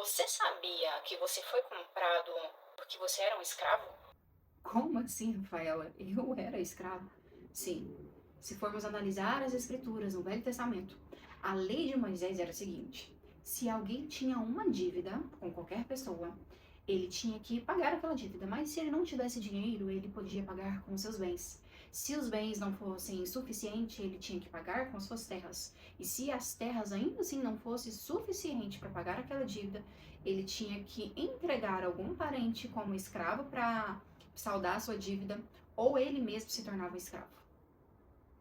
Você sabia que você foi comprado porque você era um escravo? Como assim, Rafaela? Eu era escravo? Sim. Se formos analisar as escrituras no Velho Testamento, a lei de Moisés era a seguinte: se alguém tinha uma dívida com qualquer pessoa, ele tinha que pagar aquela dívida, mas se ele não tivesse dinheiro, ele podia pagar com seus bens. Se os bens não fossem suficientes, ele tinha que pagar com suas terras. E se as terras ainda assim não fossem suficientes para pagar aquela dívida, ele tinha que entregar algum parente como escravo para saldar a sua dívida, ou ele mesmo se tornava escravo.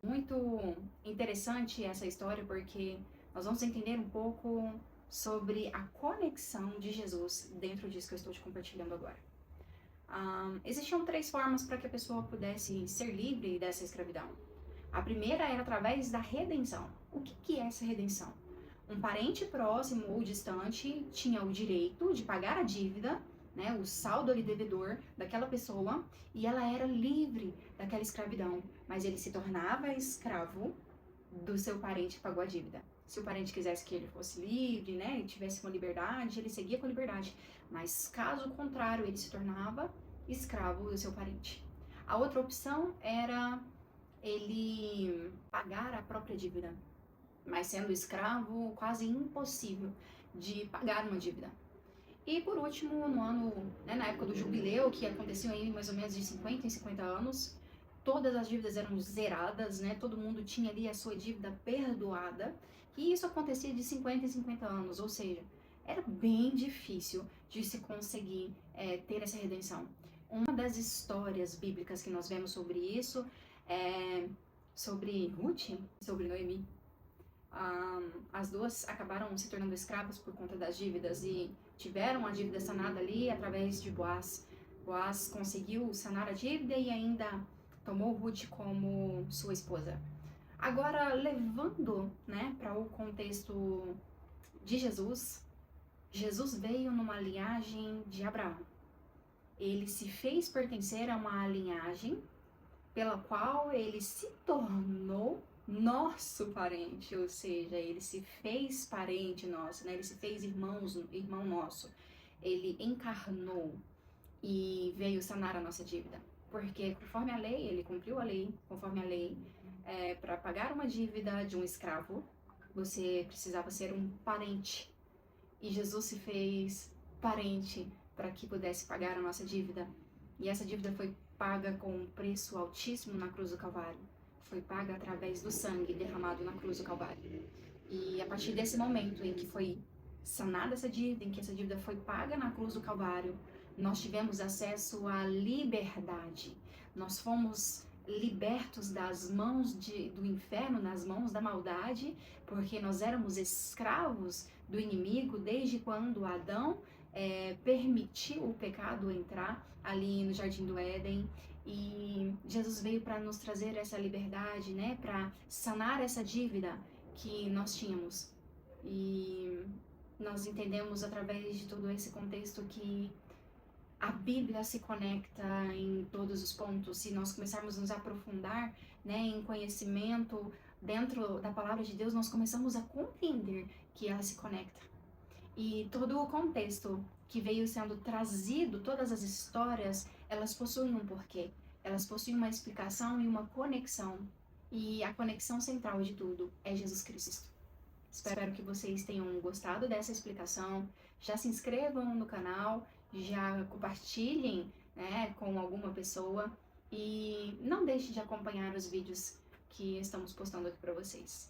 Muito interessante essa história porque nós vamos entender um pouco sobre a conexão de Jesus dentro disso que eu estou te compartilhando agora. Existiam três formas para que a pessoa pudesse ser livre dessa escravidão. A primeira era através da redenção. O que é essa redenção? Um parente próximo ou distante tinha o direito de pagar a dívida, né, o saldo ali devedor daquela pessoa, e ela era livre daquela escravidão, mas ele se tornava escravo do seu parente que pagou a dívida. Se o parente quisesse que ele fosse livre, né, e tivesse uma liberdade, ele seguia com liberdade, mas caso contrário, ele se tornava escravo do seu parente. A outra opção era ele pagar a própria dívida, mas sendo escravo, quase impossível de pagar uma dívida. E por último, no ano, né, na época do jubileu, que aconteceu aí mais ou menos de 50 em 50 anos, todas as dívidas eram zeradas, né? Todo mundo tinha ali a sua dívida perdoada, e isso acontecia de 50 em 50 anos, ou seja, era bem difícil de se conseguir ter essa redenção. Uma das histórias bíblicas que nós vemos sobre isso é sobre Ruth, sobre Noemi. As duas acabaram se tornando escravas por conta das dívidas e tiveram a dívida sanada ali através de Boaz. Boaz conseguiu sanar a dívida e ainda tomou Ruth como sua esposa. Agora, levando, né, para o contexto de Jesus, Jesus veio numa linhagem de Abraão. Ele se fez pertencer a uma linhagem pela qual ele se tornou nosso parente, ou seja, ele se fez parente nosso, né? Ele se fez irmão nosso. Ele encarnou e veio sanar a nossa dívida. Porque conforme a lei, ele cumpriu a lei, conforme a lei, para pagar uma dívida de um escravo, você precisava ser um parente. E Jesus se fez parente para que pudesse pagar a nossa dívida. E essa dívida foi paga com um preço altíssimo na cruz do Calvário. Foi paga através do sangue derramado na cruz do Calvário. E a partir desse momento em que foi sanada essa dívida, em que essa dívida foi paga na cruz do Calvário, nós tivemos acesso à liberdade. Nós fomos libertos das mãos do inferno, nas mãos da maldade, porque nós éramos escravos do inimigo desde quando Adão permitiu o pecado entrar ali no Jardim do Éden. E Jesus veio para nos trazer essa liberdade, né, para sanar essa dívida que nós tínhamos. E nós entendemos através de todo esse contexto que a Bíblia se conecta em todos os pontos. Se nós começarmos a nos aprofundar, né, em conhecimento dentro da palavra de Deus, nós começamos a compreender que ela se conecta. E todo o contexto que veio sendo trazido, todas as histórias, elas possuem um porquê. Elas possuem uma explicação e uma conexão. E a conexão central de tudo é Jesus Cristo. Espero que vocês tenham gostado dessa explicação. Já se inscrevam no canal, já compartilhem, né, com alguma pessoa e não deixe de acompanhar os vídeos que estamos postando aqui para vocês.